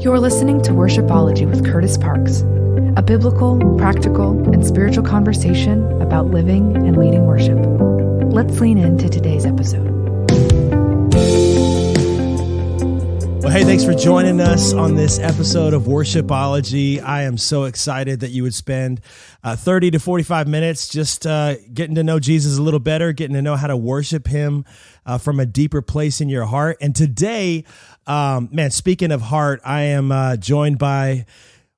You're listening to Worshipology with Curtis Parks, a biblical, practical, and spiritual conversation about living and leading worship. Let's lean into today's episode. Well, hey, thanks for joining us on this episode of Worshipology. I am so excited that you would spend 30 to 45 minutes just getting to know Jesus a little better, getting to know how to worship him from a deeper place in your heart. And today, speaking of heart, I am joined by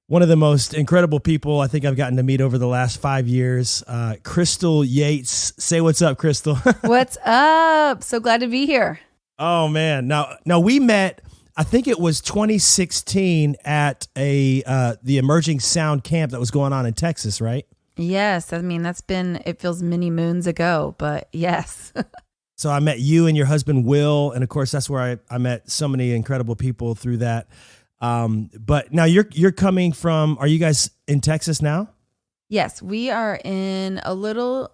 one of the most incredible people I think I've gotten to meet over the last 5 years, Crystal Yates. Say what's up, Crystal. What's up? So glad to be here. Oh, man. Now we met, I think it was 2016 at the Emerging Sound Camp that was going on in Texas, right? Yes. I mean, it feels many moons ago, but yes. So I met you and your husband, Will. And of course, that's where I met so many incredible people through that. But now you're coming from, are you guys in Texas now? Yes, we are in a little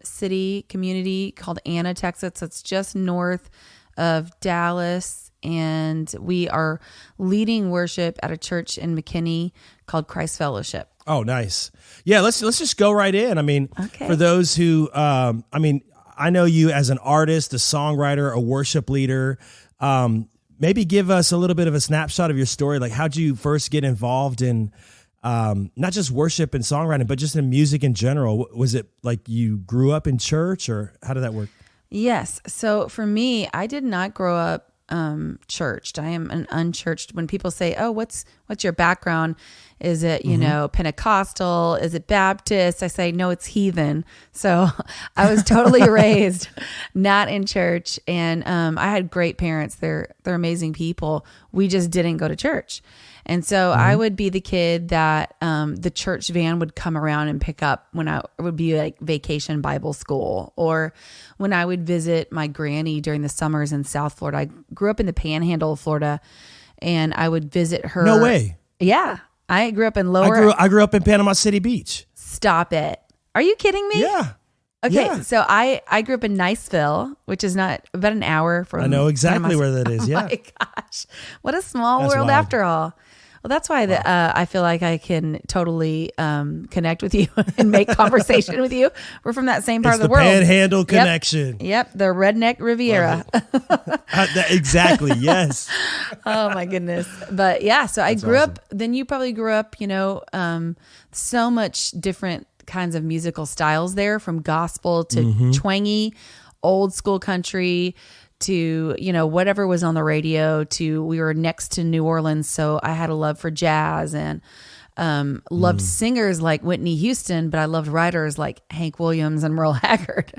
city community called Anna, Texas. It's just north of Dallas. And we are leading worship at a church in McKinney called Christ Fellowship. Oh, nice. Yeah, let's just go right in. I mean, okay. For those who, I know you as an artist, a songwriter, a worship leader. Maybe give us a little bit of a snapshot of your story. Like, how'd you first get involved in not just worship and songwriting, but just in music in general? Was it like you grew up in church, or how did that work? Yes. So for me, I did not grow up churched. I am an unchurched. When people say, "Oh, what's your background? Is it, Pentecostal? Is it Baptist?" I say, "No, it's heathen." So I was totally raised not in church, and I had great parents. They're amazing people. We just didn't go to church. And so I would be the kid that the church van would come around and pick up when I would be like vacation Bible school, or when I would visit my granny during the summers in South Florida. I grew up in the Panhandle of Florida, and I would visit her. No way. Yeah. I grew up in lower. I grew up in Panama City Beach. Stop it. Are you kidding me? Yeah. Okay, yeah. So I grew up in Niceville, which is not about an hour from. I know exactly where that is. Yeah. Oh my gosh, what a small That's world wild. after all. Well, that's why I feel like I can totally connect with you and make conversation with you. We're from that same part of the world. Panhandle connection. Yep, the redneck Riviera. Exactly. Yes. Oh my goodness. But yeah, so I grew up. Then you probably grew up. So much different kinds of musical styles there, from gospel to twangy, old school country, to, whatever was on the radio, to we were next to New Orleans. So I had a love for jazz and loved singers like Whitney Houston, but I loved writers like Hank Williams and Merle Haggard.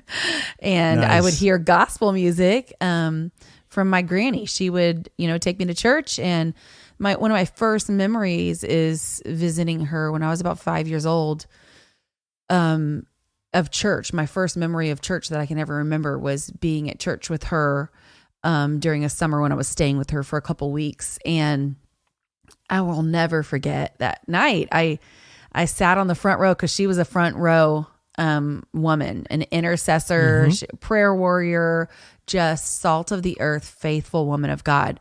And Nice. I would hear gospel music from my granny. She would, take me to church. And one of my first memories is visiting her when I was about 5 years old. Of church. My first memory of church that I can ever remember was being at church with her during a summer when I was staying with her for a couple weeks. And I will never forget that night. I sat on the front row because she was a front row woman, an intercessor, prayer warrior, just salt of the earth, faithful woman of God.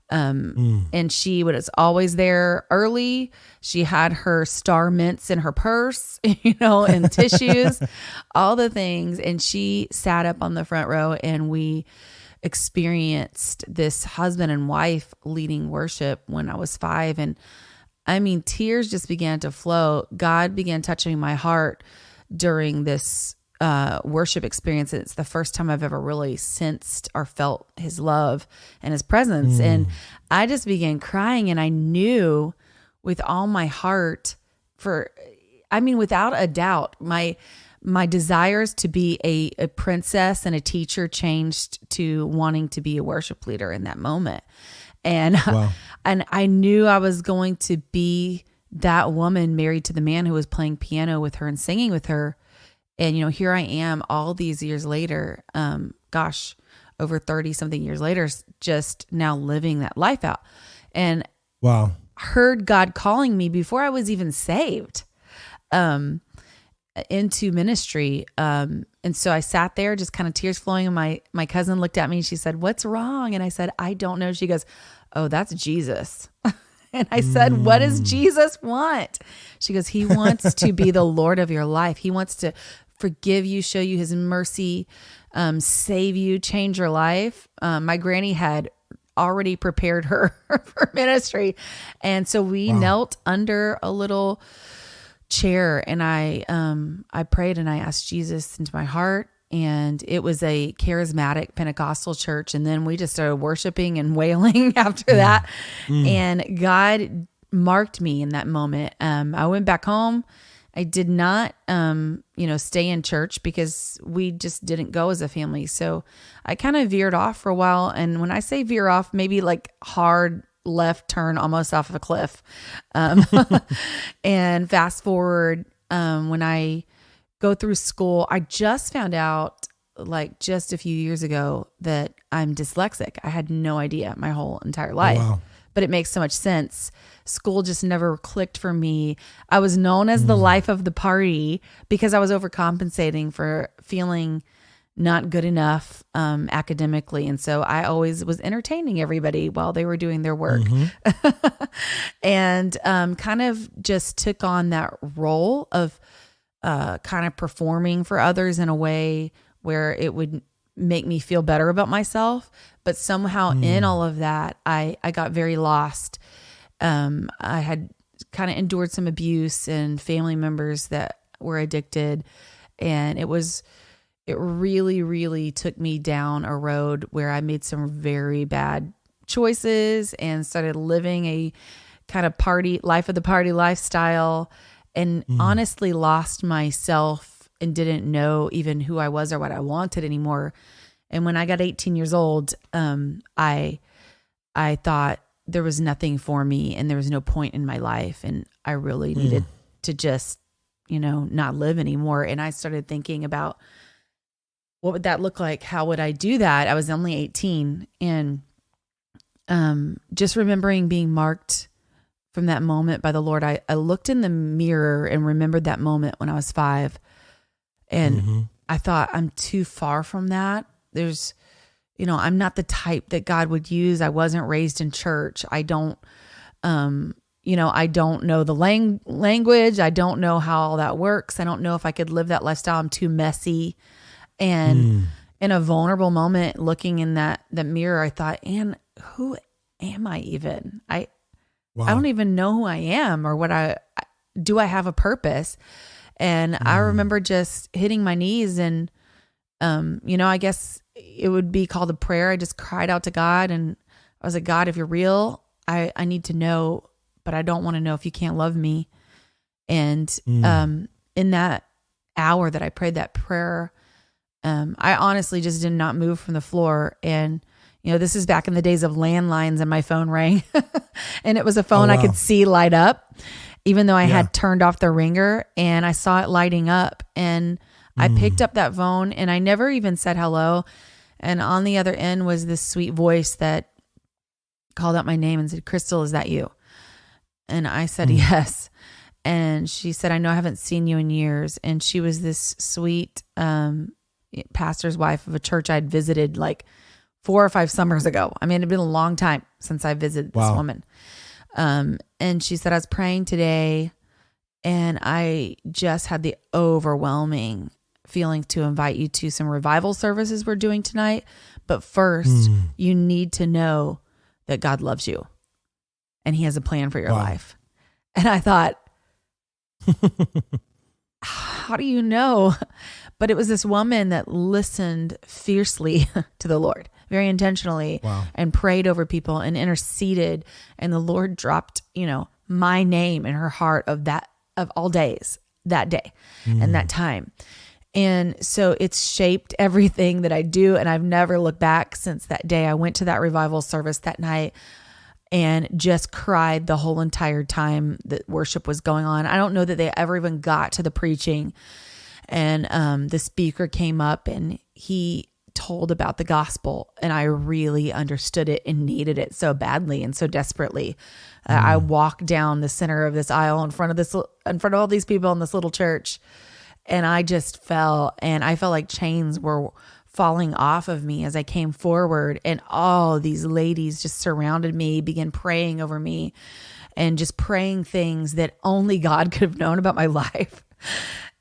And she was always there early. She had her Star Mints in her purse, and tissues, all the things. And she sat up on the front row, and we experienced this husband and wife leading worship when I was 5. And I mean, tears just began to flow. God began touching my heart during this worship experience. It's the first time I've ever really sensed or felt his love and his presence. And I just began crying, and I knew with all my heart without a doubt, my desires to be a princess and a teacher changed to wanting to be a worship leader in that moment. And, wow. And I knew I was going to be that woman married to the man who was playing piano with her and singing with her. And, here I am all these years later, over 30 something years later, just now living that life out. And wow, heard God calling me before I was even saved into ministry. And so I sat there just kind of tears flowing. And my cousin looked at me and she said, "What's wrong?" And I said, "I don't know." She goes, "Oh, that's Jesus." And I said, what does Jesus want? She goes, he wants to be the Lord of your life. He wants to forgive you, show you his mercy, save you, change your life. My granny had already prepared her for ministry. And so we knelt under a little chair, and I prayed and I asked Jesus into my heart. And it was a charismatic Pentecostal church. And then we just started worshiping and wailing after that. And God marked me in that moment. I went back home. I did not, stay in church because we just didn't go as a family. So I kind of veered off for a while. And when I say veer off, maybe like hard left turn almost off of a cliff. And fast forward, when I go through school, I just found out like just a few years ago that I'm dyslexic. I had no idea my whole entire life. Oh, wow. But it makes so much sense. School just never clicked for me. I was known as the life of the party because I was overcompensating for feeling not good enough academically. And so I always was entertaining everybody while they were doing their work. And kind of just took on that role of kind of performing for others in a way where it would make me feel better about myself. But somehow in all of that, I got very lost. I had kind of endured some abuse and family members that were addicted. And it really, really took me down a road where I made some very bad choices and started living a kind of life of the party lifestyle, and honestly lost myself and didn't know even who I was or what I wanted anymore. And when I got 18 years old, I thought there was nothing for me and there was no point in my life. And I really needed to just, not live anymore. And I started thinking about what would that look like? How would I do that? I was only 18, and just remembering being marked from that moment by the Lord. I looked in the mirror and remembered that moment when I was 5. And I thought, I'm too far from that. There's, I'm not the type that God would use. I wasn't raised in church. I don't, I don't know the language. I don't know how all that works. I don't know if I could live that lifestyle. I'm too messy. And in a vulnerable moment, looking in the mirror, I thought, Ann, who am I even? I don't even know who I am or do I have a purpose? And I remember just hitting my knees and, I guess it would be called a prayer. I just cried out to God, and I was like, God, if you're real, I need to know, but I don't want to know if you can't love me. And in that hour that I prayed that prayer, I honestly just did not move from the floor. And this is back in the days of landlines, and my phone rang and it was a phone I could see light up, even though I had turned off the ringer, and I saw it lighting up, and I picked up that phone and I never even said hello. And on the other end was this sweet voice that called out my name and said, Crystal, is that you? And I said, yes. And she said, I know I haven't seen you in years. And she was this sweet pastor's wife of a church I'd visited like 4 or 5 summers ago. I mean, it'd been a long time since I visited this woman. And she said, I was praying today, and I just had the overwhelming feeling to invite you to some revival services we're doing tonight. But first, you need to know that God loves you and he has a plan for your life. And I thought, how do you know? But it was this woman that listened fiercely to the Lord, very intentionally, and prayed over people and interceded. And the Lord dropped, my name in her heart of all days, that day and that time. And so it's shaped everything that I do. And I've never looked back since that day. I went to that revival service that night and just cried the whole entire time that worship was going on. I don't know that they ever even got to the preaching. And the speaker came up and he told about the gospel, and I really understood it and needed it so badly and so desperately. I walked down the center of this aisle in front of all these people in this little church, and I just fell, and I felt like chains were falling off of me as I came forward, and all these ladies just surrounded me, began praying over me, and just praying things that only God could have known about my life.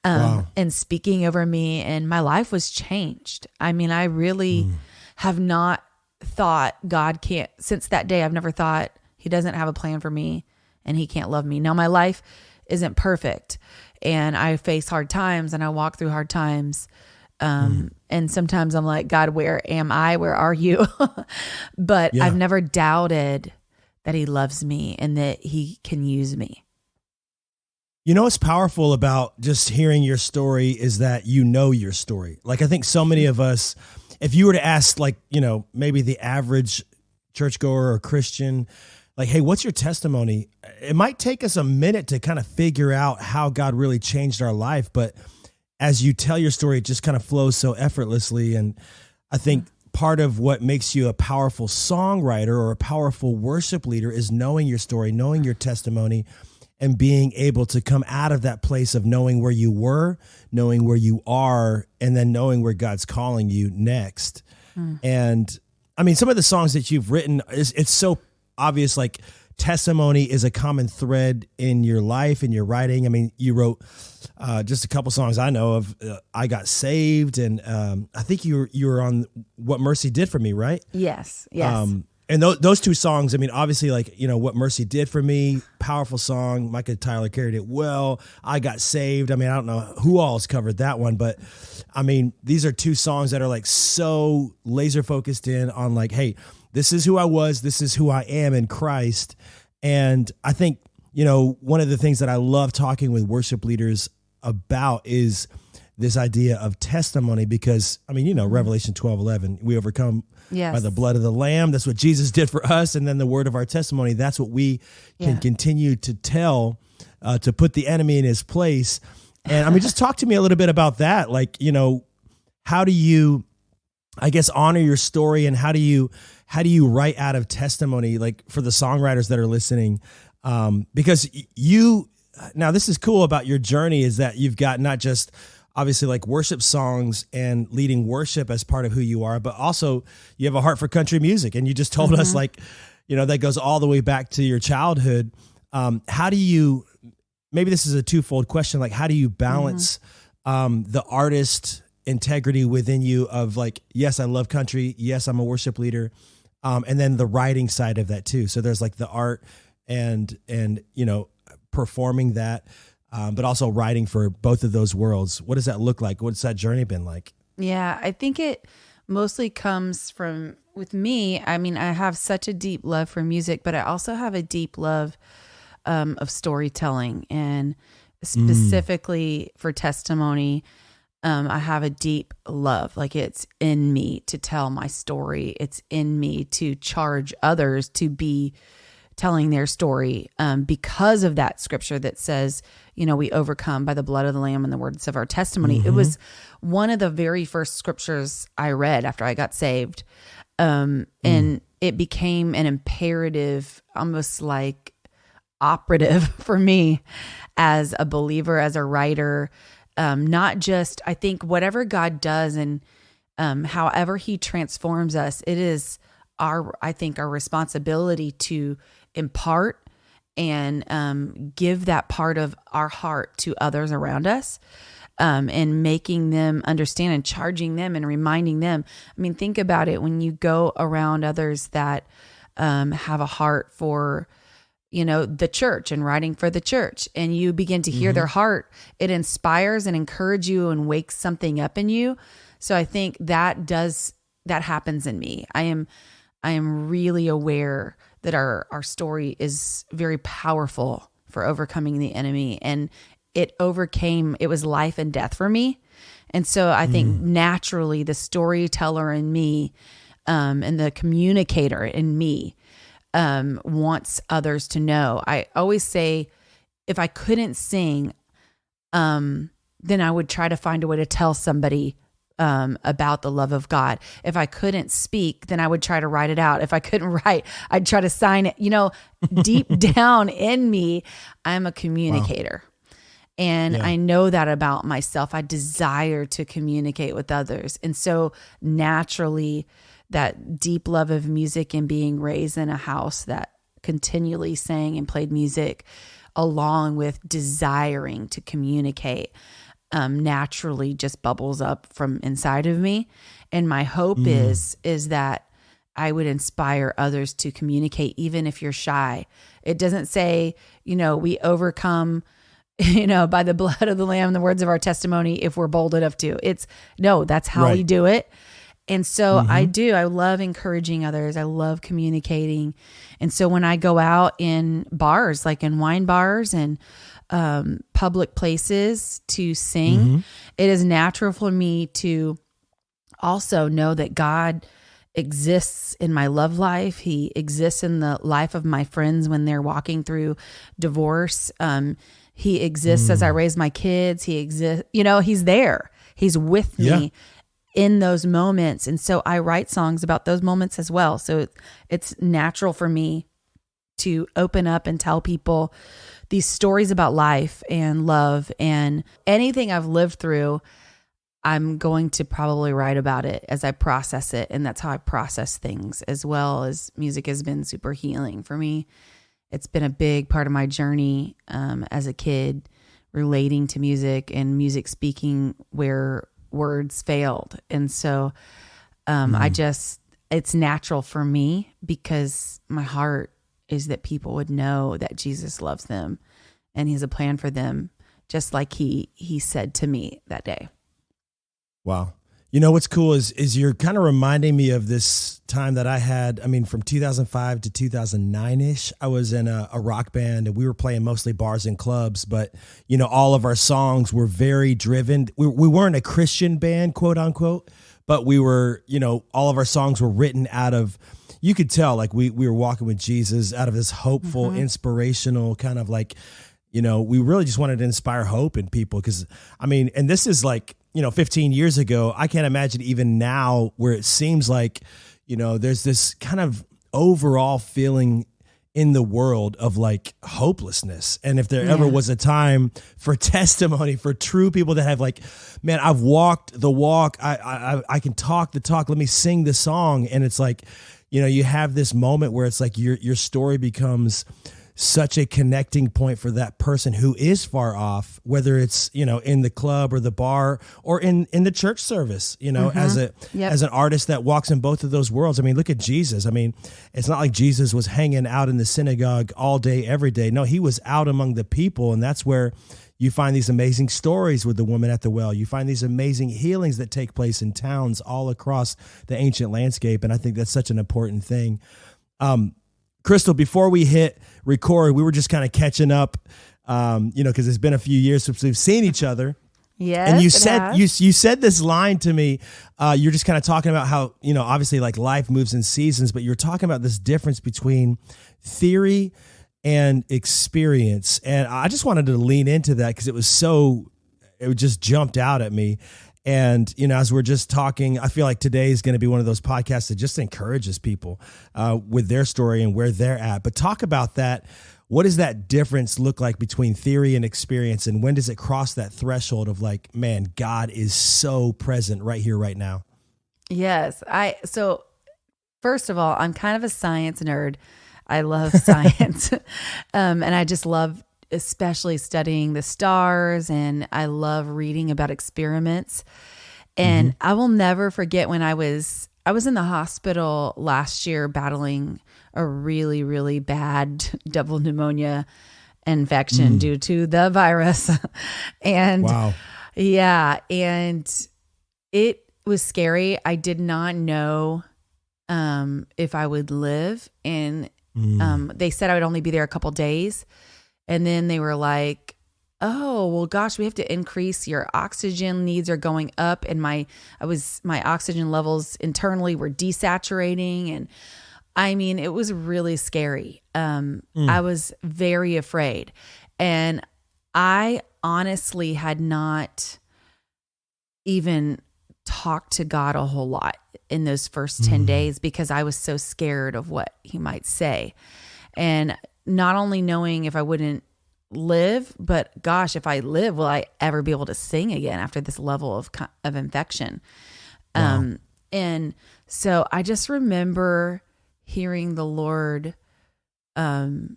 Wow. And speaking over me, and my life was changed. I mean, I really have not thought God can't, since that day, I've never thought he doesn't have a plan for me and he can't love me. Now, my life isn't perfect, and I face hard times, and I walk through hard times. And sometimes I'm like, God, where am I? Where are you? But I've never doubted that he loves me and that he can use me. You know what's powerful about just hearing your story is that you know your story. Like, I think so many of us, if you were to ask, like, you know, maybe the average churchgoer or Christian, like, hey, what's your testimony? It might take us a minute to kind of figure out how God really changed our life. But as you tell your story, it just kind of flows so effortlessly. And I think part of what makes you a powerful songwriter or a powerful worship leader is knowing your story, knowing your testimony, and being able to come out of that place of knowing where you were, knowing where you are, and then knowing where God's calling you next. And I mean, some of the songs that you've written, it's so obvious, like testimony is a common thread in your life, in your writing. I mean, you wrote just a couple songs I know of. I Got Saved, and I think you were on What Mercy Did for Me, right? Yes. And those two songs, I mean, obviously, like, you know, What Mercy Did for Me, powerful song. Micah Tyler carried it well. I Got Saved. I mean, I don't know who all's covered that one, but I mean, these are two songs that are like so laser focused in on like, hey, this is who I was. This is who I am in Christ. And I think, you know, one of the things that I love talking with worship leaders about is this idea of testimony, because I mean, you know, Revelation 12:11, we overcome by the blood of the Lamb. That's what Jesus did for us. And then the word of our testimony, that's what we can continue to tell, to put the enemy in his place. And I mean, just talk to me a little bit about that. Like, you know, how do you, I guess, honor your story, and how do you write out of testimony, like for the songwriters that are listening? Because now this is cool about your journey is that you've got not just obviously like worship songs and leading worship as part of who you are, but also you have a heart for country music. And you just told us, like, you know, that goes all the way back to your childhood. How do you, maybe this is a twofold question, like how do you balance the artist integrity within you of like, yes, I love country. Yes, I'm a worship leader. And then the writing side of that too. So there's like the art and, you know, performing that, but also writing for both of those worlds. What does that look like? What's that journey been like? Yeah, I think it mostly comes from, with me, I mean, I have such a deep love for music, but I also have a deep love of storytelling, and specifically for testimony. I have a deep love, like it's in me to tell my story. It's in me to charge others to be telling their story, because of that scripture that says, you know, we overcome by the blood of the Lamb and the words of our testimony. It was one of the very first scriptures I read after I got saved. And it became an imperative, almost like operative for me as a believer, as a writer. Not just, I think whatever God does and however he transforms us, it is our responsibility to impart and give that part of our heart to others around us, and making them understand and charging them and reminding them. I mean, think about it. When you go around others that have a heart for, you know, the church and writing for the church, and you begin to hear their heart, it inspires and encourages you and wakes something up in you. So I think that happens in me. I am really aware that our story is very powerful for overcoming the enemy, and it was life and death for me. And so I think naturally the storyteller in me, and the communicator in me, wants others to know. I always say, if I couldn't sing, then I would try to find a way to tell somebody about the love of God. If I couldn't speak, then I would try to write it out. If I couldn't write, I'd try to sign it. You know, deep down in me, I'm a communicator. Wow. And Yeah. I know that about myself. I desire to communicate with others. And so naturally, that deep love of music and being raised in a house that continually sang and played music, along with desiring to communicate, naturally just bubbles up from inside of me. And my hope is that I would inspire others to communicate, even if you're shy. It doesn't say, we overcome, by the blood of the Lamb and the words of our testimony, if we're bold enough to. That's how we do it. And so I love encouraging others. I love communicating. And so when I go out in bars, like in wine bars and public places to sing, it is natural for me to also know that God exists in my love life. He exists in the life of my friends when they're walking through divorce. He exists as I raise my kids. He exists, he's there. He's with me in those moments. And so I write songs about those moments as well. So it's natural for me to open up and tell people these stories about life and love, and anything I've lived through, I'm going to probably write about it as I process it. And that's how I process things, as well as music has been super healing for me. It's been a big part of my journey as a kid, relating to music and music speaking where words failed. And so it's natural for me, because my heart is that people would know that Jesus loves them and he has a plan for them, just like he said to me that day. Wow. What's cool is you're kind of reminding me of this time that I had. I mean, from 2005 to 2009-ish, I was in a rock band, and we were playing mostly bars and clubs, but all of our songs were very driven. We weren't a Christian band, quote unquote, but we were, all of our songs were written out of, you could tell, like we were walking with Jesus, out of this hopeful, inspirational kind of like, we really just wanted to inspire hope in people. Because and this is like, 15 years ago. I can't imagine even now, where it seems like, there's this kind of overall feeling in the world of like hopelessness. And if there ever was a time for testimony, for true people that have like, man, I've walked the walk, I can talk the talk, let me sing the song. And it's like, you have this moment where it's like your story becomes such a connecting point for that person who is far off, whether it's, in the club or the bar or in the church service, as an artist that walks in both of those worlds. Look at Jesus. It's not like Jesus was hanging out in the synagogue all day, every day. No, he was out among the people. And that's where you find these amazing stories with the woman at the well. You find these amazing healings that take place in towns all across the ancient landscape. And I think that's such an important thing. Crystal, before we hit record, we were just kind of catching up, because it's been a few years since we've seen each other. Yes, and you said this line to me. You're just kind of talking about how, obviously like life moves in seasons, but you're talking about this difference between theory and experience. And I just wanted to lean into that because it just jumped out at me. And, as we're just talking, I feel like today is going to be one of those podcasts that just encourages people with their story and where they're at. But talk about that. What does that difference look like between theory and experience? And when does it cross that threshold of like, man, God is so present right here, right now? Yes. So first of all, I'm kind of a science nerd. I love science. And I just love especially studying the stars, and I love reading about experiments. And I will never forget when I was in the hospital last year battling a really, really bad double pneumonia infection due to the virus. And and it was scary. I did not know if I would live. And they said I would only be there a couple days. And then they were like, oh, well, gosh, we have to increase your oxygen needs are going up. And my oxygen levels internally were desaturating. And it was really scary. I was very afraid. And I honestly had not even talked to God a whole lot in those first 10 days because I was so scared of what he might say. And not only knowing if I wouldn't live, but gosh, if I live, will I ever be able to sing again after this level of infection? Wow. And so I just remember hearing the Lord, when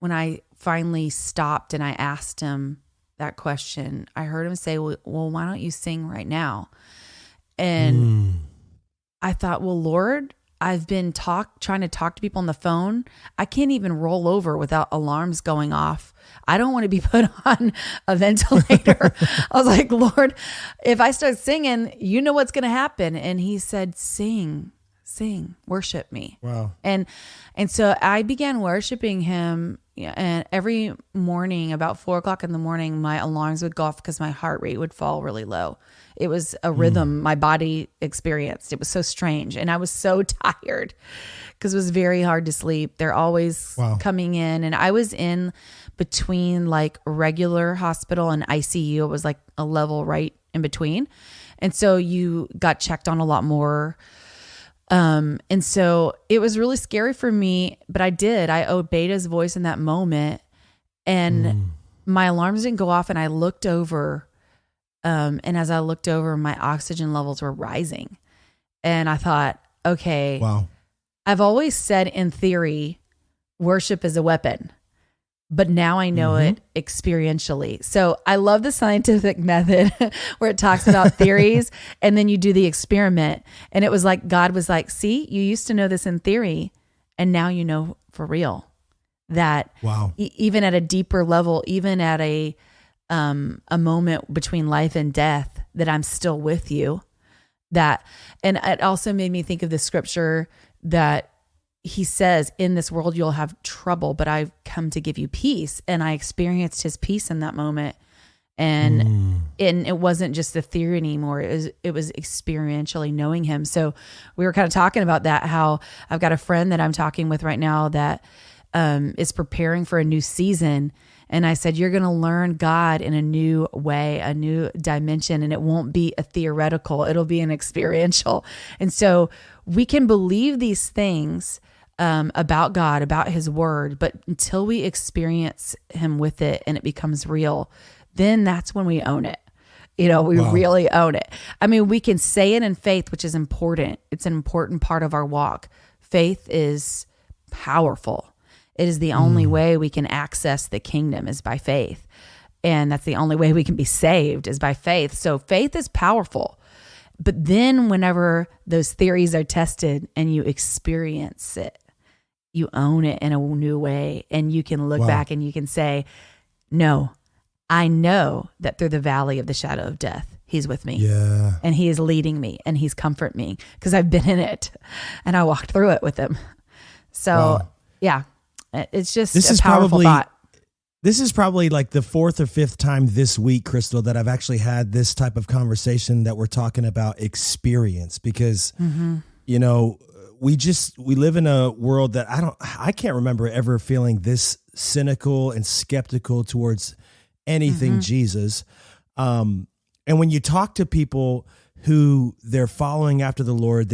I finally stopped and I asked him that question, I heard him say, well, why don't you sing right now? And I thought, well, Lord, I've been trying to talk to people on the phone. I can't even roll over without alarms going off. I don't want to be put on a ventilator. I was like, Lord, if I start singing, you know what's going to happen. And he said, sing, worship me. Wow. And so I began worshiping him. And every morning about 4:00 in the morning, my alarms would go off because my heart rate would fall really low. It was a rhythm my body experienced. It was so strange. And I was so tired because it was very hard to sleep. They're always coming in. And I was in between like regular hospital and ICU. It was like a level right in between. And so you got checked on a lot more. And so it was really scary for me, but I obeyed his voice in that moment, and my alarms didn't go off, and I looked over, and as I looked over, my oxygen levels were rising, and I thought, okay, I've always said in theory, worship is a weapon, but now I know it experientially. So I love the scientific method where it talks about theories and then you do the experiment. And it was like, God was like, see, you used to know this in theory and now you know for real that even at a deeper level, even at a moment between life and death, that I'm still with you. And it also made me think of the scripture that he says, in this world, you'll have trouble, but I've come to give you peace. And I experienced his peace in that moment. And it wasn't just the theory anymore. It was experientially knowing him. So we were kind of talking about that, how I've got a friend that I'm talking with right now that is preparing for a new season. And I said, you're going to learn God in a new way, a new dimension, and it won't be a theoretical, it'll be an experiential. And so we can believe these things about God, about his word, but until we experience him with it and it becomes real, then that's when we own it. We really own it. I mean, we can say it in faith, which is important. It's an important part of our walk. Faith is powerful. It is the only way we can access the kingdom is by faith. And that's the only way we can be saved is by faith. So faith is powerful. But then whenever those theories are tested and you experience it, you own it in a new way, and you can look back and you can say, no, I know that through the valley of the shadow of death, he's with me. Yeah. And he is leading me and he's comforting me because I've been in it and I walked through it with him. So it's just a powerful thought. This is probably like the fourth or fifth time this week, Crystal, that I've actually had this type of conversation that we're talking about experience, because, we live in a world that I can't remember ever feeling this cynical and skeptical towards anything Jesus. And when you talk to people who they're following after the Lord,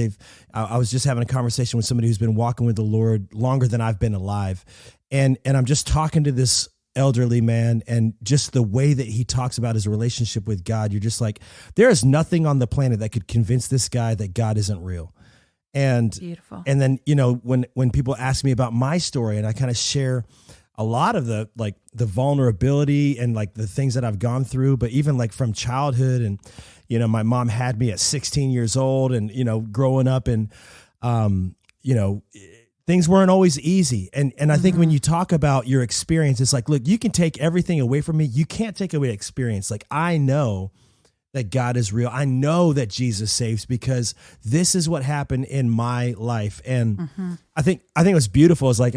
I was just having a conversation with somebody who's been walking with the Lord longer than I've been alive. And I'm just talking to this elderly man, and just the way that he talks about his relationship with God, you're just like, there is nothing on the planet that could convince this guy that God isn't real. And beautiful. And then, when people ask me about my story, and I kind of share a lot of the vulnerability and like the things that I've gone through, but even like from childhood, and, my mom had me at 16 years old, and, growing up, and, things weren't always easy. And I think when you talk about your experience, it's like, look, you can take everything away from me. You can't take away experience. Like, I know that God is real. I know that Jesus saves, because this is what happened in my life. And I think what's beautiful is like,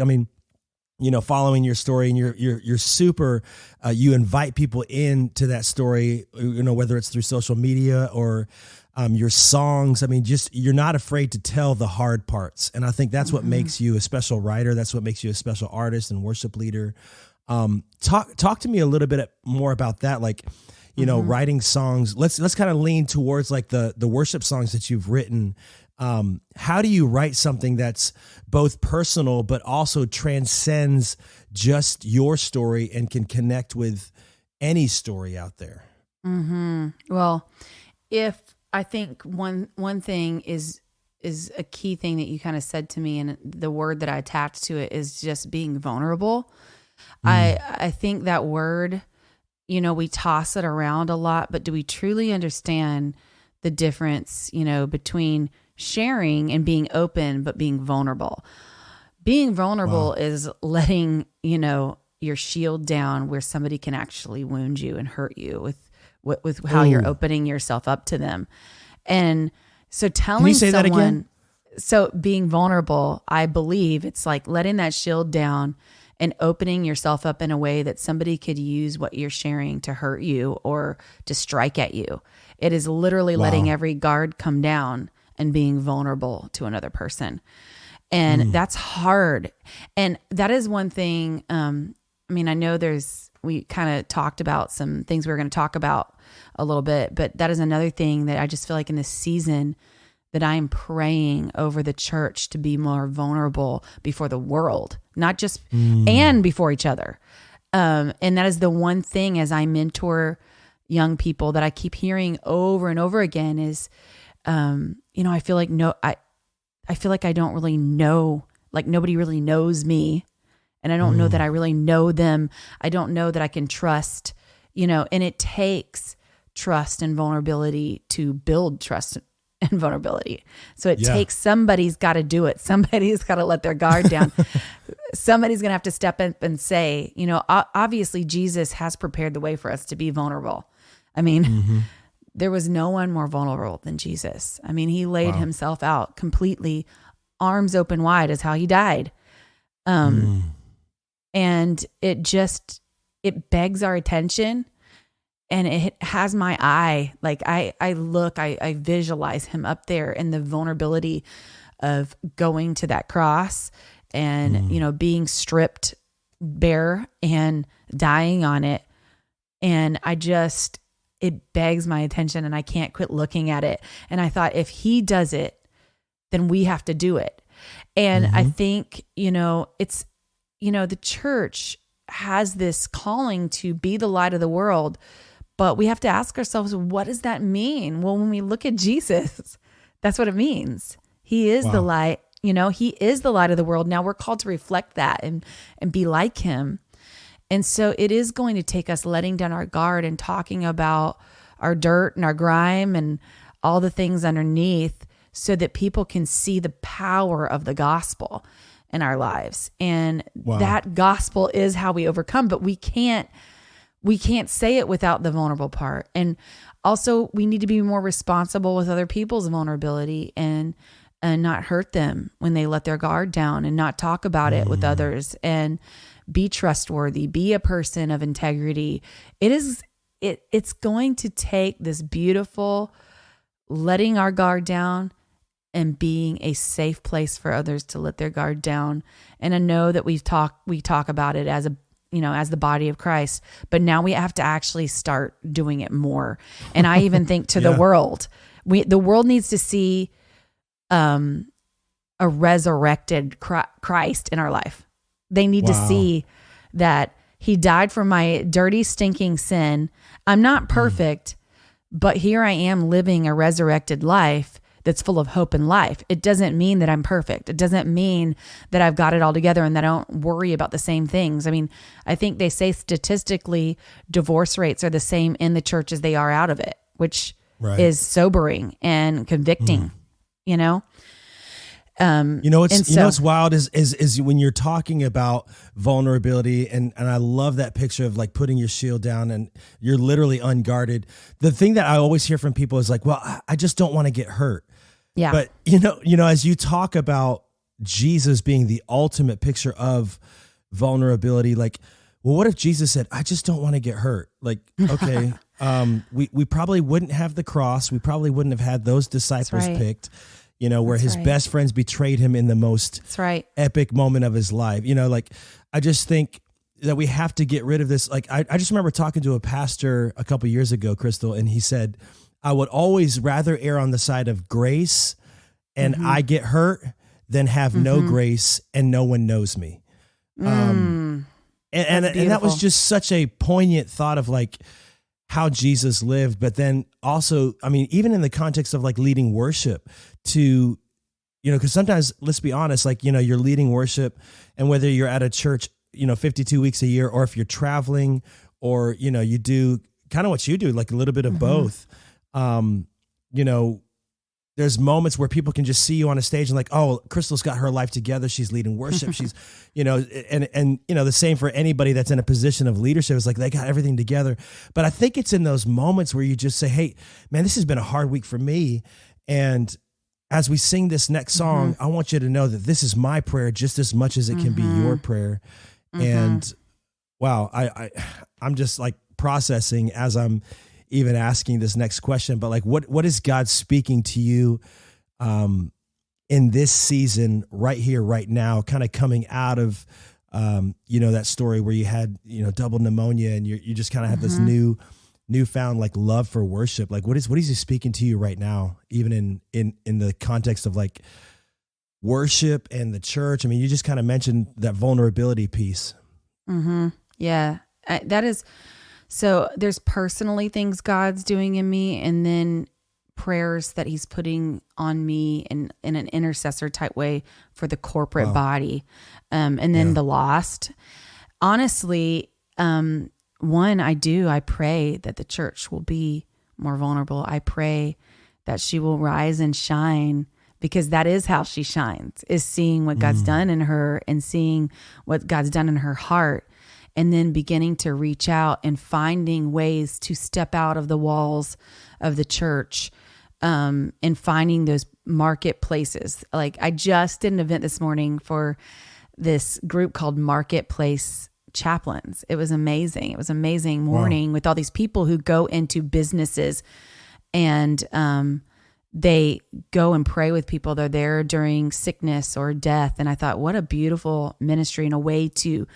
following your story, and you're super, you invite people into that story, whether it's through social media or your songs. Just, you're not afraid to tell the hard parts. And I think that's what makes you a special writer. That's what makes you a special artist and worship leader. Talk to me a little bit more about that. Like, writing songs. Let's kind of lean towards like the worship songs that you've written. How do you write something that's both personal, but also transcends just your story and can connect with any story out there? Well, if I think one thing is a key thing that you kind of said to me, and the word that I attached to it is just being vulnerable. I think that word, we toss it around a lot, but do we truly understand the difference, between sharing and being open, but being vulnerable? Being vulnerable is letting, your shield down where somebody can actually wound you and hurt you with how you're opening yourself up to them. And so telling Can you say that again? So being vulnerable, I believe it's like letting that shield down and opening yourself up in a way that somebody could use what you're sharing to hurt you or to strike at you. It is literally letting every guard come down and being vulnerable to another person. And that's hard. And that is one thing. I know we kind of talked about some things we were going to talk about a little bit, but that is another thing that I just feel like in this season that I'm praying over the church to be more vulnerable before the world, not just and before each other. And that is the one thing as I mentor young people that I keep hearing over and over again is, I feel like I feel like I don't really know, like nobody really knows me, and I don't know that I really know them. I don't know that I can trust, and it takes trust and vulnerability to build trust and vulnerability. So it takes, somebody's got to do it. Somebody's got to let their guard down. Somebody's going to have to step up and say, obviously Jesus has prepared the way for us to be vulnerable. I mean, there was no one more vulnerable than Jesus. I mean, he laid himself out completely, arms open wide is how he died. And it begs our attention, and it has my eye. Like I visualize him up there in the vulnerability of going to that cross and, being stripped bare and dying on it. And it begs my attention, and I can't quit looking at it. And I thought, if he does it, then we have to do it. And I think, it's, the church has this calling to be the light of the world, but we have to ask ourselves, what does that mean? Well, when we look at Jesus, that's what it means. He is the light, he is the light of the world. Now we're called to reflect that and be like him. And so it is going to take us letting down our guard and talking about our dirt and our grime and all the things underneath so that people can see the power of the gospel in our lives. And that gospel is how we overcome, but we can't say it without the vulnerable part. And also we need to be more responsible with other people's vulnerability and not hurt them when they let their guard down, and not talk about it with others, and be trustworthy, be a person of integrity. It's going to take this beautiful letting our guard down and being a safe place for others to let their guard down. And I know that we talk about it as as the body of Christ, but now we have to actually start doing it more. And I even think to the world, the world needs to see a resurrected Christ in our life. They need to see that he died for my dirty, stinking sin. I'm not perfect, but here I am living a resurrected life that's full of hope and life. It doesn't mean that I'm perfect. It doesn't mean that I've got it all together and that I don't worry about the same things. I mean, I think they say statistically divorce rates are the same in the church as they are out of it, which is sobering and convicting, what's wild is when you're talking about vulnerability, and I love that picture of like putting your shield down and you're literally unguarded. The thing that I always hear from people is like, well, I just don't want to get hurt. Yeah. But as you talk about Jesus being the ultimate picture of vulnerability, like, well, what if Jesus said, I just don't want to get hurt? Like, okay, we probably wouldn't have the cross. We probably wouldn't have had those disciples picked. Where his best friends betrayed him in the most epic moment of his life. I just think that we have to get rid of this. Like, I just remember talking to a pastor a couple years ago, Crystal, and he said, I would always rather err on the side of grace and I get hurt than have no grace and no one knows me. And that was just such a poignant thought of like how Jesus lived. But then also, I mean, even in the context of like leading worship to, because sometimes, let's be honest, like, you're leading worship, and whether you're at a church, 52 weeks a year, or if you're traveling, or, you do kind of what you do, like a little bit of both, there's moments where people can just see you on a stage and like, oh, Crystal's got her life together. She's leading worship. She's, and the same for anybody that's in a position of leadership. It's like they got everything together. But I think it's in those moments where you just say, hey, man, this has been a hard week for me. And as we sing this next song, I want you to know that this is my prayer just as much as it can be your prayer. And wow, I'm just like processing as I'm even asking this next question, but like, what is God speaking to you in this season right here, right now, kind of coming out of, that story where you had, double pneumonia, and you just kind of have this newfound like love for worship. Like what is he speaking to you right now, even in the context of like worship and the church? I mean, you just kind of mentioned that vulnerability piece. Yeah, that is. So there's personally things God's doing in me, and then prayers that he's putting on me in an intercessor type way for the corporate body. And then the lost. Honestly, I pray that the church will be more vulnerable. I pray that she will rise and shine, because that is how she shines, is seeing what God's done in her and seeing what God's done in her heart. And then beginning to reach out and finding ways to step out of the walls of the church, and finding those marketplaces. Like I just did an event this morning for this group called Marketplace Chaplains. It was amazing. It was an amazing morning with all these people who go into businesses, and they go and pray with people. They're there during sickness or death. And I thought, what a beautiful ministry and a way to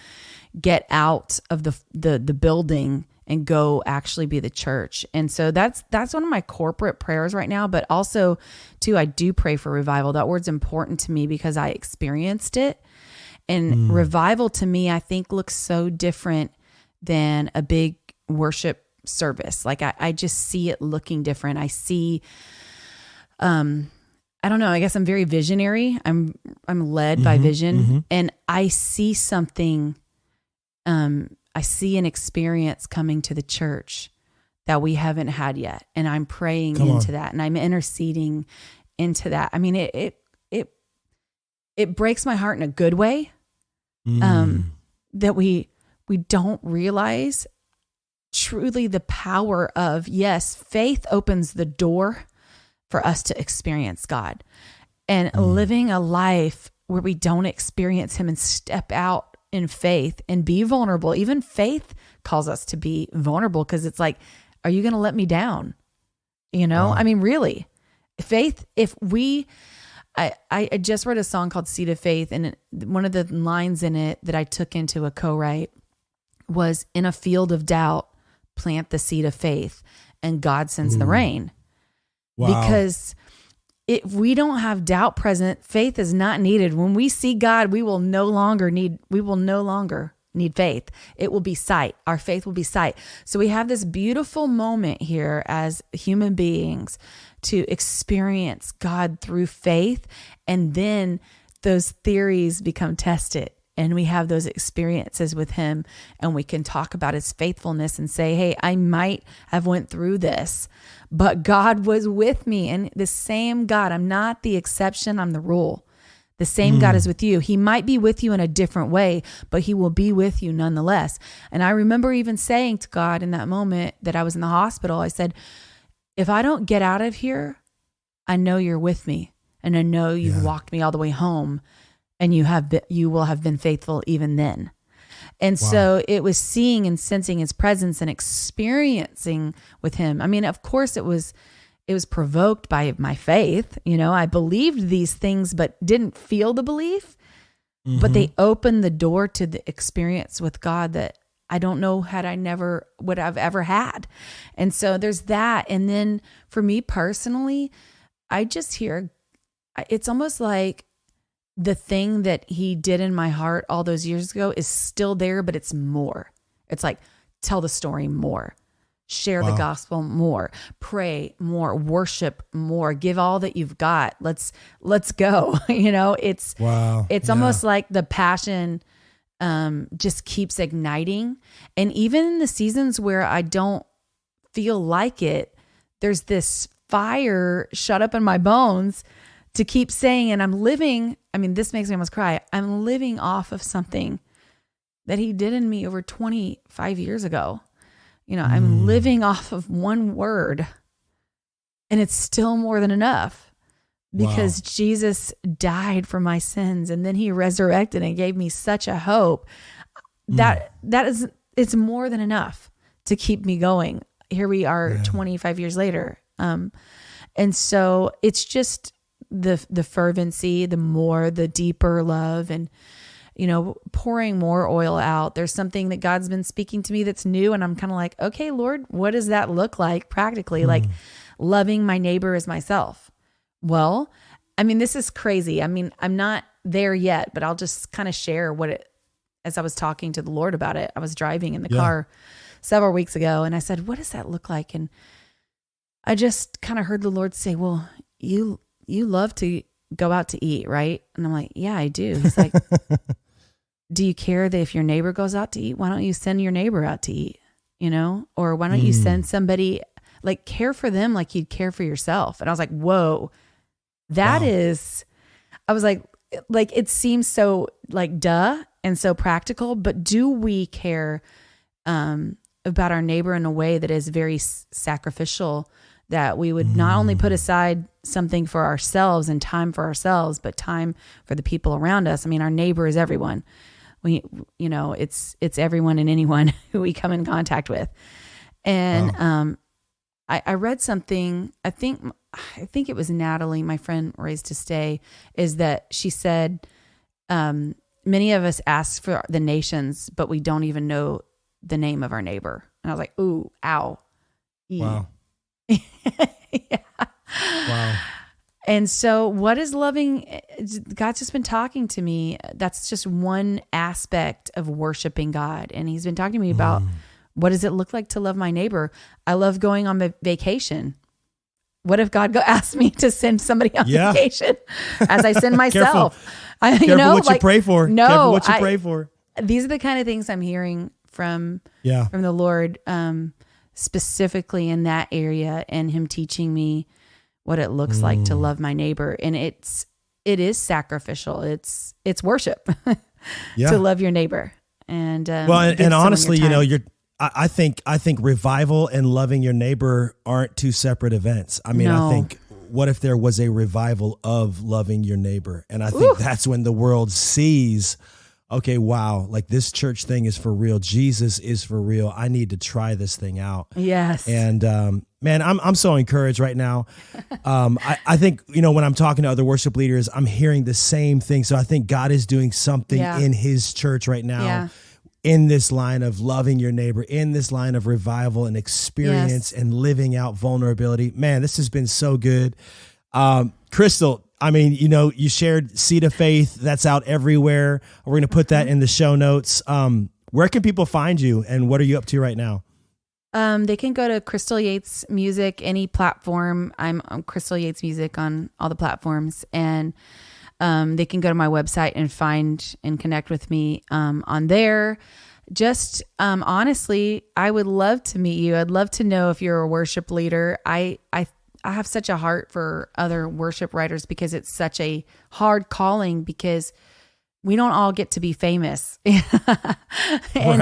get out of the building and go actually be the church. And so that's one of my corporate prayers right now. But also too, I do pray for revival. That word's important to me because I experienced it. And revival to me, I think looks so different than a big worship service. Like I just see it looking different. I see, I don't know, I guess I'm very visionary. I'm led by vision, and I see something. I see an experience coming to the church that we haven't had yet. And I'm praying into that, and I'm interceding into that. I mean, it breaks my heart in a good way, that we don't realize truly the power of, yes, faith opens the door for us to experience God, and living a life where we don't experience him and step out in faith and be vulnerable. Even faith calls us to be vulnerable, because it's like, are you going to let me down? I mean, really, faith, I just read a song called Seed of Faith, and one of the lines in it that I took into a co-write was, in a field of doubt, plant the seed of faith, and God sends the rain. Because if we don't have doubt present, faith is not needed. When we see God, we will no longer need faith. It will be sight. Our faith will be sight. So we have this beautiful moment here as human beings to experience God through faith. And then those theories become tested, and we have those experiences with him, and we can talk about his faithfulness and say, hey, I might have went through this, but God was with me. And the same God, I'm not the exception, I'm the rule. The same God is with you. He might be with you in a different way, but he will be with you nonetheless. And I remember even saying to God in that moment that I was in the hospital, I said, if I don't get out of here, I know you're with me, and I know you've walked me all the way home, and you will have been faithful even then. And so it was seeing and sensing his presence and experiencing with him. I mean, of course it was provoked by my faith. I believed these things, but didn't feel the belief, but they opened the door to the experience with God that I don't know would I've ever had. And so there's that. And then for me personally, I it's almost like the thing that he did in my heart all those years ago is still there, but it's more. It's like, tell the story more, share the gospel more, pray more, worship more, give all that you've got. Let's go. It's almost like the passion just keeps igniting. And even in the seasons where I don't feel like it, there's this fire shut up in my bones to keep saying, and I'm living, this makes me almost cry. I'm living off of something that he did in me over 25 years ago. I'm living off of one word, and it's still more than enough because Jesus died for my sins, and then he resurrected and gave me such a hope that it's more than enough to keep me going. Here we are 25 years later. And so it's just the fervency, the deeper love, and, pouring more oil out. There's something that God's been speaking to me that's new. And I'm kind of like, okay, Lord, what does that look like practically? Like loving my neighbor as myself. Well, this is crazy. I'm not there yet, but I'll just kind of share as I was talking to the Lord about it. I was driving in the car several weeks ago, and I said, what does that look like? And I just kind of heard the Lord say, well, you love to go out to eat, right? And I'm like, yeah, I do. He's like, do you care that if your neighbor goes out to eat, why don't you send your neighbor out to eat, or why don't you send somebody, like, care for them like you'd care for yourself? And I was like, whoa, that is, I was like, it seems so like duh and so practical, but do we care about our neighbor in a way that is very sacrificial, that we would not only put aside something for ourselves and time for ourselves, but time for the people around us? Our neighbor is everyone. It's everyone and anyone who we come in contact with. And I read something, I think it was Natalie, my friend raised to stay, is that she said, many of us ask for the nations, but we don't even know the name of our neighbor. And I was like, ooh, ow. Wow. Yeah. Wow. And so what is loving? God's just been talking to me. That's just one aspect of worshiping God. And he's been talking to me about what does it look like to love my neighbor? I love going on vacation. What if God asked me to send somebody on vacation as I send myself? Careful what you pray for. No, Careful what you pray for. These are the kind of things I'm hearing from the Lord, specifically in that area, and him teaching me what it looks like to love my neighbor. And it is sacrificial. It's worship to love your neighbor. And and honestly, I think revival and loving your neighbor aren't two separate events. I think, what if there was a revival of loving your neighbor? And I think that's when the world sees, okay, wow, like this church thing is for real. Jesus is for real. I need to try this thing out. Yes. And man, I'm so encouraged right now. I think, when I'm talking to other worship leaders, I'm hearing the same thing. So I think God is doing something in his church right now, in this line of loving your neighbor, in this line of revival and experience and living out vulnerability. Man, this has been so good. Crystal, you shared Seed of Faith. That's out everywhere. We're going to put that in the show notes. Where can people find you, and what are you up to right now? They can go to Crystal Yates Music, any platform. I'm on Crystal Yates Music on all the platforms, and they can go to my website and find and connect with me on there. Just honestly, I would love to meet you. I'd love to know if you're a worship leader. I have such a heart for other worship writers because it's such a hard calling, because we don't all get to be famous and and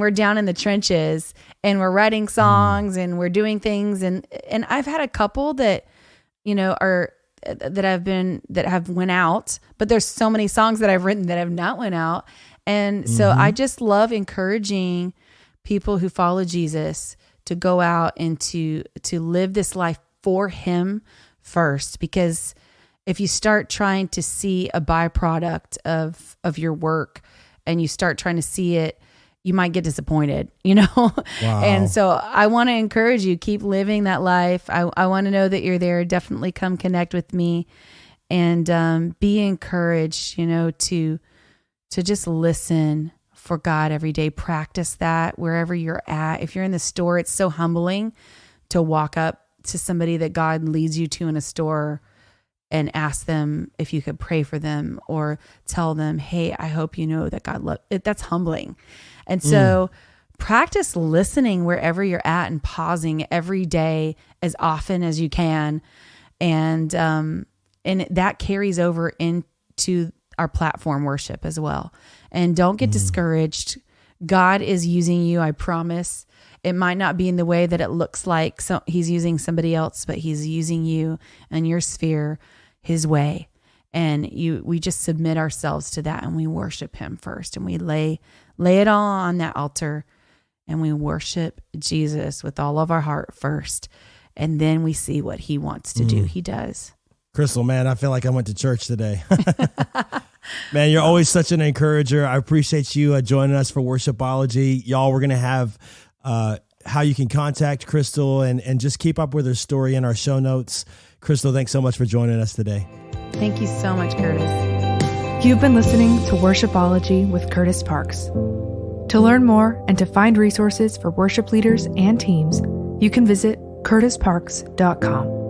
we're down in the trenches and we're writing songs and we're doing things. And I've had a couple that, that have went out, but there's so many songs that I've written that have not went out. And so I just love encouraging people who follow Jesus to go out and to live this life for him first, because if you start trying to see a byproduct of your work and you start trying to see it you might get disappointed, you know? Wow. And so I want to encourage you, keep living that life. I want to know that you're there. Definitely come connect with me and be encouraged, you know, to just listen for God every day. Practice that wherever you're at. If you're in the store, it's so humbling to walk up to somebody that God leads you to in a store and ask them if you could pray for them or tell them, hey, I hope you know that God loves it. That's humbling. And so practice listening wherever you're at and pausing every day as often as you can. And that carries over into our platform worship as well. And don't get discouraged. God is using you, I promise. It might not be in the way that it looks like he's using somebody else, but he's using you and your sphere his way. And we just submit ourselves to that and we worship him first. And we lay it all on that altar and we worship Jesus with all of our heart first. And then we see what he wants to do. He does. Crystal, man, I feel like I went to church today. Man, you're always such an encourager. I appreciate you joining us for Worshipology. Y'all, we're going to have how you can contact Crystal and just keep up with her story in our show notes. Crystal, thanks so much for joining us today. Thank you so much, Curtis. You've been listening to Worshipology with Curtis Parks. To learn more and to find resources for worship leaders and teams, you can visit curtisparks.com.